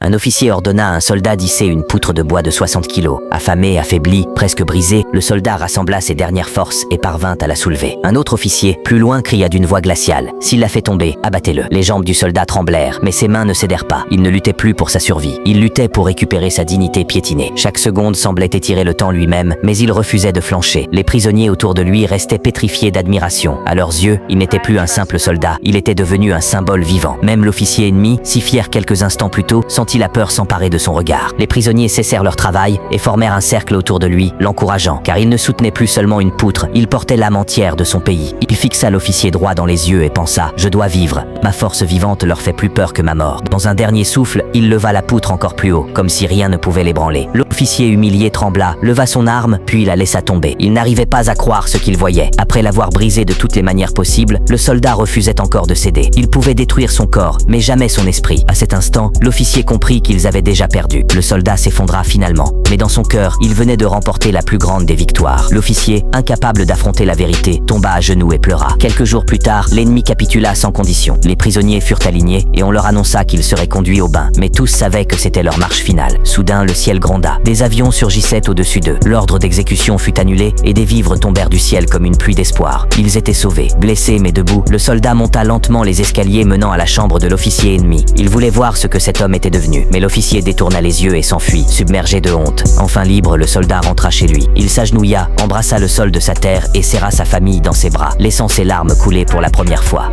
Un officier ordonna à un soldat d'hisser une poutre de bois de 60 kilos. Affamé, affaibli, presque brisé, le soldat rassembla ses dernières forces et parvint à la soulever. Un autre officier, plus loin, cria d'une voix glaciale: « S'il la fait tomber, abattez-le ». Les jambes du soldat tremblèrent, mais ses mains ne cédèrent pas. Il ne luttait plus pour sa survie. Il luttait pour récupérer sa dignité piétinée. Chaque seconde semblait étirer le temps lui-même, mais il refusait de flancher. Les prisonniers autour de lui restaient pétrifiés d'admiration. À leurs yeux, il n'était plus un simple soldat, il était devenu un symbole vivant. Même l'officier ennemi, si fier quelques instants plus tôt, sentit la peur s'emparer de son regard. Les prisonniers cessèrent leur travail et formèrent un cercle autour de lui, l'encourageant, car il ne soutenait plus seulement une poutre, il portait l'âme entière de son pays. Il fixa l'officier droit dans les yeux et pensa: « Je dois vivre. Ma force vivante leur fait plus peur que ma mort. » Dans un dernier souffle, il leva la poutre encore plus haut, comme si rien ne pouvait l'ébranler. L'officier humilié trembla, leva son arme, puis la laissa tomber. Il n'arrivait pas à croire ce qu'il voyait. Après l'avoir brisé de toutes les manières possibles, le soldat refusait encore de céder. Il pouvait détruire son corps, mais jamais son esprit. À cet instant, l'officier comprit qu'ils avaient déjà perdu. Le soldat s'effondra finalement, mais dans son cœur, il venait de remporter la plus grande des victoires. L'officier, incapable d'affronter la vérité, tomba à genoux et pleura. Quelques jours plus tard, l'ennemi capitula sans condition. Les prisonniers furent alignés et on leur annonça qu'ils seraient conduits au bain. Mais tous savaient que c'était leur marche finale. Soudain, le ciel gronda. Des avions surgissaient au-dessus d'eux. L'ordre d'exécution fut annulé et des vivres tombèrent du ciel comme une pluie d'espoir. Ils étaient sauvés. Blessé mais debout, le soldat monta lentement les escaliers menant à la chambre de l'officier ennemi. Il voulait voir ce que cet homme était devenu. Mais l'officier détourna les yeux et s'enfuit, submergé de honte. Enfin libre, le soldat rentra chez lui. Il s'agenouilla, embrassa le sol de sa terre et serra sa famille dans ses bras, laissant ses larmes couler pour la première fois.